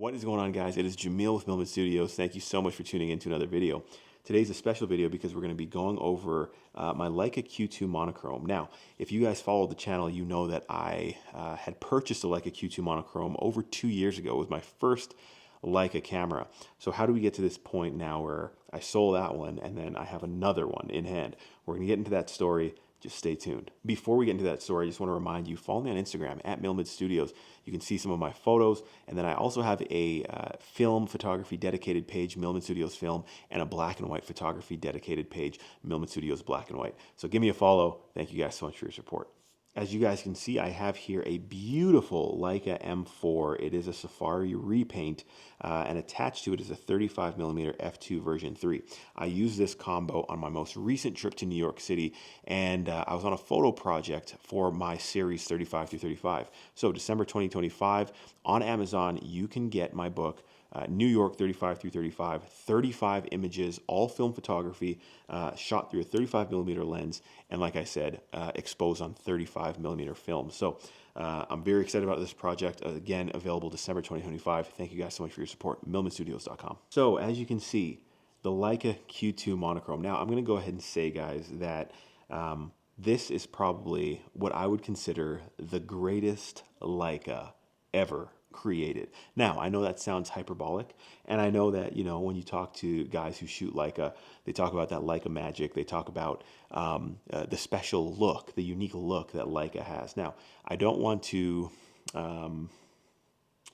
What is going on, guys? It is Jamil with MILMID Studios. Thank you so much for tuning in to another video. Today's a special video because we're going to be going over my Leica Q2 Monochrome. Now, if you guys follow the channel, you know that I had purchased a Leica Q2 Monochrome over 2 years ago. It was my first Leica camera. So how do we get to this point now where I sold that one and then I have another one in hand? We're going to get into that story. Just stay tuned. Before we get into that story, I just want to remind you, follow me on Instagram at MILMID Studios. You can see some of my photos, and then I also have a film photography dedicated page, MILMID Studios Film, and a black and white photography dedicated page, MILMID Studios Black and White. So give me a follow. Thank you guys so much for your support. As you guys can see, I have here a beautiful Leica M4. It is a Safari repaint, and attached to it is a 35mm f2 version 3. I used this combo on my most recent trip to New York City, and I was on a photo project for my series 35 through 35. So December 2025, on Amazon, you can get my book, New York 35 through 35, 35 images, all film photography, shot through a 35mm lens, and like I said, exposed on 35mm film. So I'm very excited about this project. Again, available December 2025. Thank you guys so much for your support. MILMIDstudios.com. So as you can see, the Leica Q2 Monochrome. Now I'm going to go ahead and say, guys, that this is probably what I would consider the greatest Leica ever created. Now, I know that sounds hyperbolic, and I know that, you know, when you talk to guys who shoot Leica, they talk about that Leica magic. They talk about the special look, the unique look that Leica has. Now, I don't want to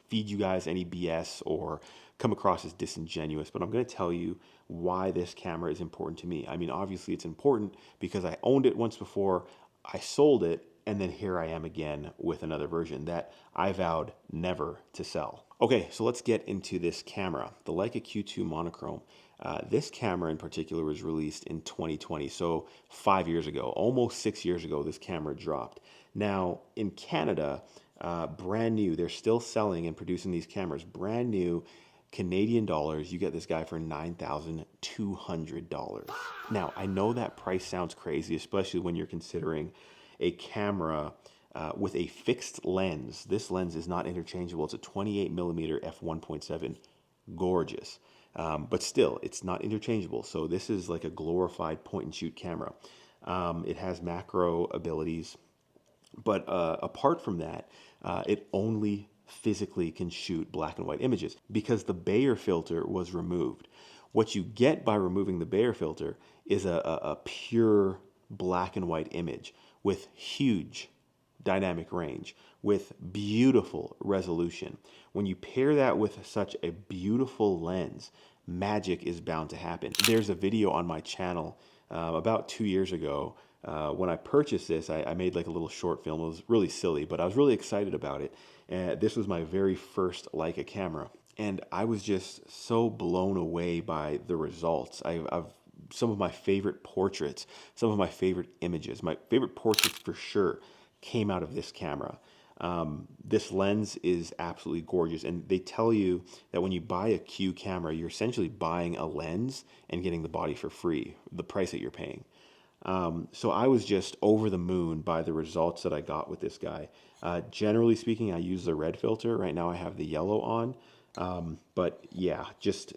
feed you guys any BS or come across as disingenuous, but I'm going to tell you why this camera is important to me. I mean, obviously it's important because I owned it once before, I sold it, and then here I am again with another version that I vowed never to sell. Okay, so let's get into this camera, the Leica Q2 Monochrome. This camera in particular was released in 2020, so 5 years ago, almost 6 years ago, this camera dropped. Now, in Canada, brand new, they're still selling and producing these cameras, brand new, Canadian dollars, you get this guy for $9,200. Now, I know that price sounds crazy, especially when you're considering a camera with a fixed lens. This lens is not interchangeable. It's a 28mm f1.7, gorgeous. But still, it's not interchangeable. So this is like a glorified point and shoot camera. It has macro abilities, but apart from that, it only physically can shoot black and white images because the Bayer filter was removed. What you get by removing the Bayer filter is a pure black and white image with huge dynamic range, with beautiful resolution. When you pair that with such a beautiful lens, magic is bound to happen. There's a video on my channel about 2 years ago. When I purchased this, I made like a little short film. It was really silly, but I was really excited about it. This was my very first Leica camera, and I was just so blown away by the results. I've some of my favorite portraits, some of my favorite images, my favorite portraits for sure came out of this camera. This lens is absolutely gorgeous, and they tell you that when you buy a Q camera, you're essentially buying a lens and getting the body for free, the price that you're paying. So I was just over the moon by the results that I got with this guy. Generally speaking, I use the red filter. Right now I have the yellow on. But yeah, just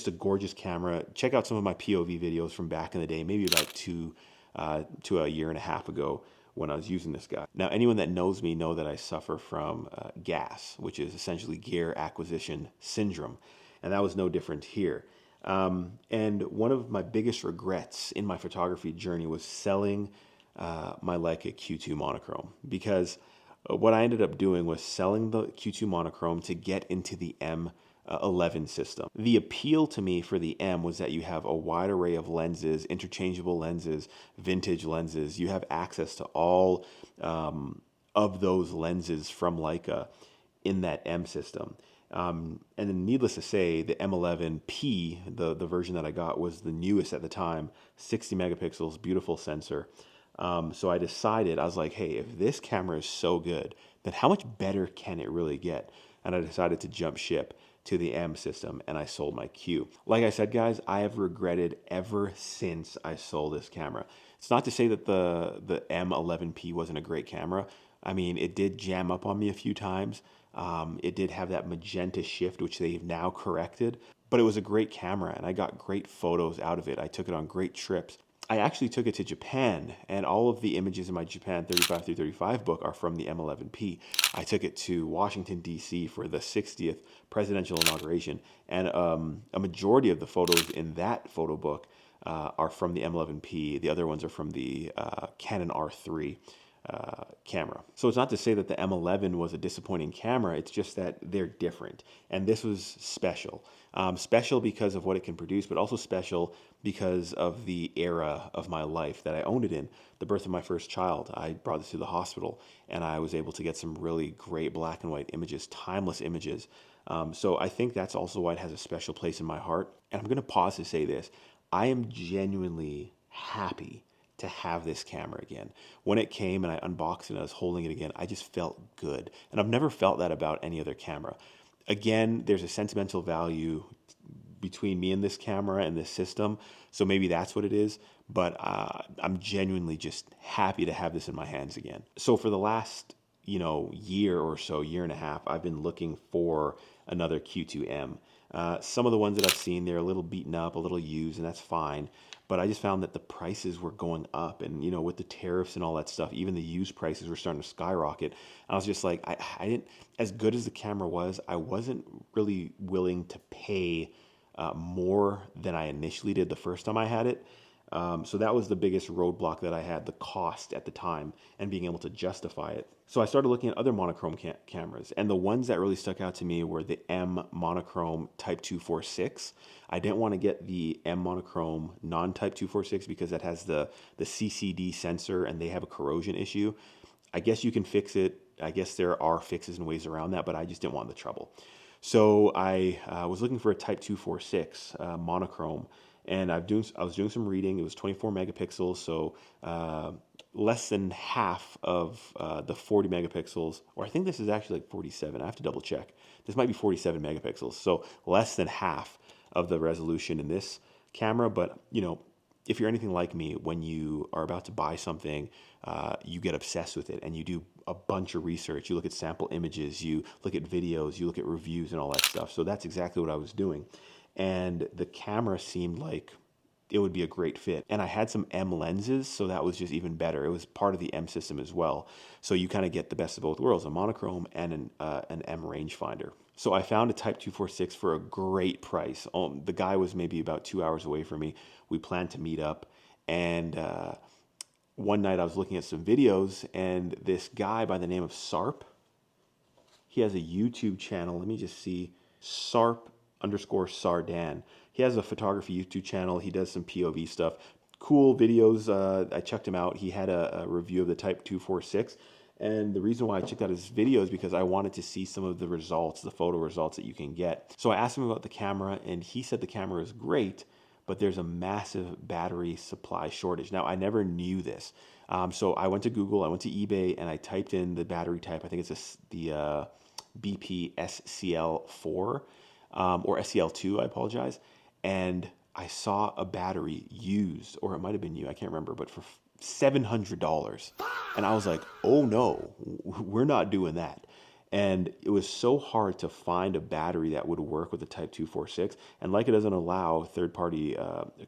a gorgeous camera. Check out some of my POV videos from back in the day, maybe about to a year and a half ago when I was using this guy. Now, anyone that knows me know that I suffer from G.A.S, which is essentially gear acquisition syndrome. And that was no different here. And one of my biggest regrets in my photography journey was selling my Leica Q2 Monochrome, because what I ended up doing was selling the Q2 Monochrome to get into the M11 system. The appeal to me for the M was that you have a wide array of lenses, interchangeable lenses, vintage lenses. You have access to all of those lenses from Leica in that M system. And then needless to say, the M11P, the version that I got, was the newest at the time, 60 megapixels, beautiful sensor. So I decided, I was like, hey, if this camera is so good, then how much better can it really get? And I decided to jump ship to the M system, and I sold my Q. Like I said, guys, I have regretted ever since I sold this camera. It's not to say that the M11P wasn't a great camera. I mean, it did jam up on me a few times, It did have that magenta shift, which they've now corrected, but it was a great camera and I got great photos out of it. I took it on great trips. I actually took it to Japan, and all of the images in my Japan 35 through 35 book are from the M11P. I took it to Washington, D.C. for the 60th presidential inauguration, and a majority of the photos in that photo book are from the M11P. The other ones are from the Canon R3 camera. So it's not to say that the M11 was a disappointing camera, it's just that they're different. And this was special. Special because of what it can produce, but also special because of the era of my life that I owned it in. The birth of my first child, I brought this to the hospital, and I was able to get some really great black and white images, timeless images. So I think that's also why it has a special place in my heart. And I'm going to pause to say this. I am genuinely happy to have this camera again. When it came and I unboxed it and I was holding it again, I just felt good. And I've never felt that about any other camera. Again, there's a sentimental value between me and this camera and this system, so maybe that's what it is, but I'm genuinely just happy to have this in my hands again. So for the last, year or so, year and a half, I've been looking for another Q2M. Some of the ones that I've seen, they're a little beaten up, a little used, and that's fine. But I just found that the prices were going up, and with the tariffs and all that stuff, even the used prices were starting to skyrocket. I was just like, I didn't, as good as the camera was, I wasn't really willing to pay more than I initially did the first time I had it. So that was the biggest roadblock that I had, the cost at the time and being able to justify it. So I started looking at other monochrome cameras, and the ones that really stuck out to me were the M Monochrome Type 246. I didn't want to get the M Monochrome non-Type 246 because that has the CCD sensor and they have a corrosion issue. I guess you can fix it. I guess there are fixes and ways around that, but I just didn't want the trouble. So I was looking for a Type 246 monochrome, and I was doing some reading. It was 24 megapixels, so less than half of the 40 megapixels, or I think this is actually like 47. I have to double check. This might be 47 megapixels, so less than half of the resolution in this camera. But if you're anything like me, when you are about to buy something, you get obsessed with it and you do a bunch of research. You look at sample images, you look at videos, you look at reviews and all that stuff. So that's exactly what I was doing. And the camera seemed like it would be a great fit. And I had some M lenses, so that was just even better. It was part of the M system as well. So you kind of get the best of both worlds, a monochrome and an M rangefinder. So I found a Type 246 for a great price. The guy was maybe about 2 hours away from me. We planned to meet up, and one night I was looking at some videos, and this guy by the name of Sarp, he has a YouTube channel. Let me just see, Sarp_Sardan. He has a photography YouTube channel. He does some POV stuff. Cool videos. I checked him out. He had a review of the Type 246. And the reason why I checked out his video is because I wanted to see some of the results, the photo results that you can get. So I asked him about the camera, and he said the camera is great, but there's a massive battery supply shortage. Now, I never knew this. So I went to Google, I went to eBay, and I typed in the battery type. I think it's the BP SCL4 or SCL2, I apologize. And I saw a battery used, or it might have been new, I can't remember, but for $700. And I was like, oh no, we're not doing that. And it was so hard to find a battery that would work with the Type 246. And Leica doesn't allow third-party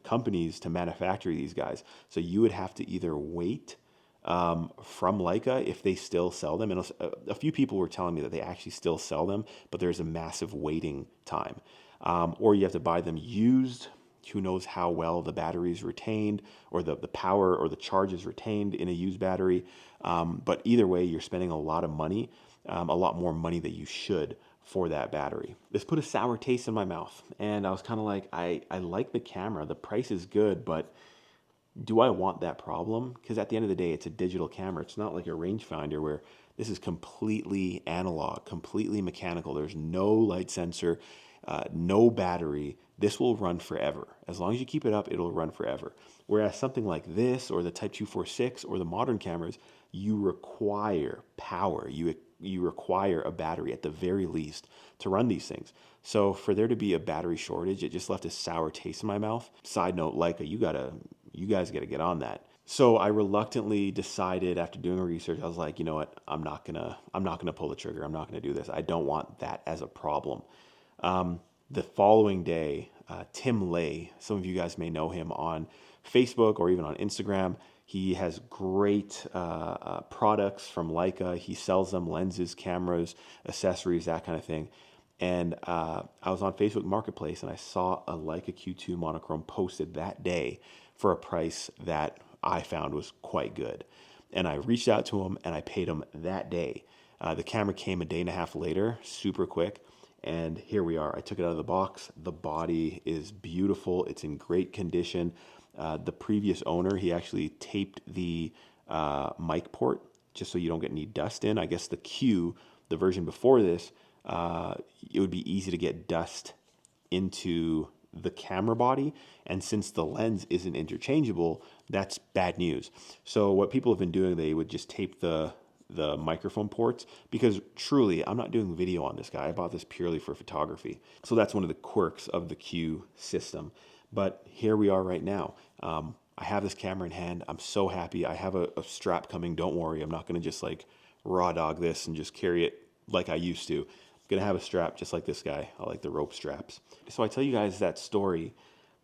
companies to manufacture these guys. So you would have to either wait from Leica if they still sell them. And a few people were telling me that they actually still sell them, but there's a massive waiting time. Or you have to buy them used. Who knows how well the battery is retained, or the power or the charge is retained in a used battery. But either way, you're spending a lot of money, a lot more money than you should for that battery. This put a sour taste in my mouth, and I was kind of like, I like the camera. The price is good, but do I want that problem? Because at the end of the day, it's a digital camera. It's not like a rangefinder where this is completely analog, completely mechanical. There's no light sensor, no battery. This will run forever. As long as you keep it up, it'll run forever. Whereas something like this, or the Type 246, or the modern cameras, you require power. You require a battery at the very least to run these things. So for there to be a battery shortage, it just left a sour taste in my mouth. Side note, Leica, you guys gotta get on that. So I reluctantly decided after doing research, I was like, you know what, I'm not gonna pull the trigger. I'm not gonna do this. I don't want that as a problem. The following day, Tim Lay, some of you guys may know him on Facebook or even on Instagram. He has great products from Leica. He sells them, lenses, cameras, accessories, that kind of thing. And I was on Facebook Marketplace and I saw a Leica Q2 Monochrome posted that day for a price that I found was quite good. And I reached out to him and I paid him that day. The camera came a day and a half later, super quick. And here we are. I took it out of the box. The body is beautiful. It's in great condition. The previous owner, he actually taped the mic port just so you don't get any dust in. I guess the Q, the version before this, it would be easy to get dust into the camera body. And since the lens isn't interchangeable, that's bad news. So what people have been doing, they would just tape the microphone ports, because truly I'm not doing video on this guy. I bought this purely for photography. So that's one of the quirks of the Q system. But here we are right now. I have this camera in hand. I'm so happy. I have a strap coming. Don't worry. I'm not going to just like raw dog this and just carry it like I used to. I'm going to have a strap just like this guy. I like the rope straps. So I tell you guys that story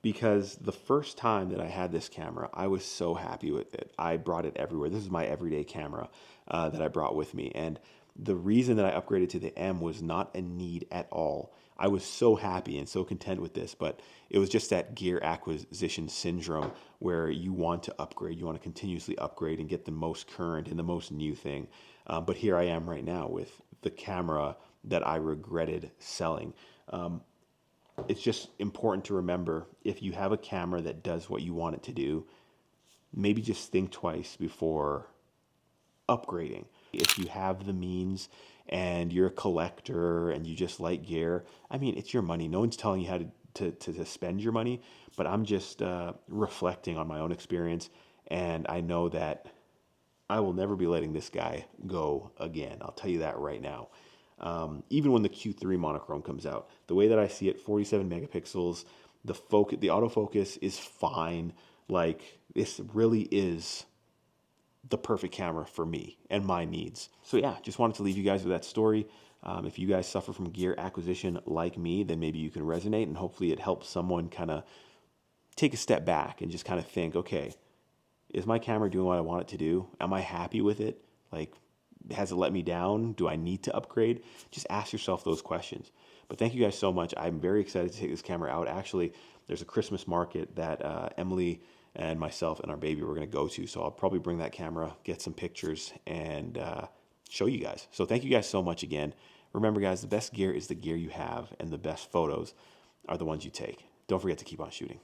because the first time that I had this camera, I was so happy with it. I brought it everywhere. This is my everyday camera that I brought with me. And the reason that I upgraded to the M was not a need at all. I was so happy and so content with this, but it was just that gear acquisition syndrome where you want to upgrade, you want to continuously upgrade and get the most current and the most new thing. But here I am right now with the camera that I regretted selling. It's just important to remember, if you have a camera that does what you want it to do, maybe just think twice before upgrading. If you have the means and you're a collector and you just like gear, I mean, it's your money. No one's telling you how to spend your money, but I'm just reflecting on my own experience, and I know that I will never be letting this guy go again. I'll tell you that right now. Even when the Q3 monochrome comes out, the way that I see it, 47 megapixels, the autofocus is fine. Like, this really is the perfect camera for me and my needs. So yeah, just wanted to leave you guys with that story. If you guys suffer from gear acquisition like me, then maybe you can resonate, and hopefully it helps someone kind of take a step back and just kind of think, okay, is my camera doing what I want it to do? Am I happy with it? Like, has it let me down? Do I need to upgrade? Just ask yourself those questions. But thank you guys so much. I'm very excited to take this camera out. Actually, there's a Christmas market that Emily and myself and our baby were going to go to. So I'll probably bring that camera, get some pictures, and show you guys. So thank you guys so much again. Remember, guys, the best gear is the gear you have, and the best photos are the ones you take. Don't forget to keep on shooting.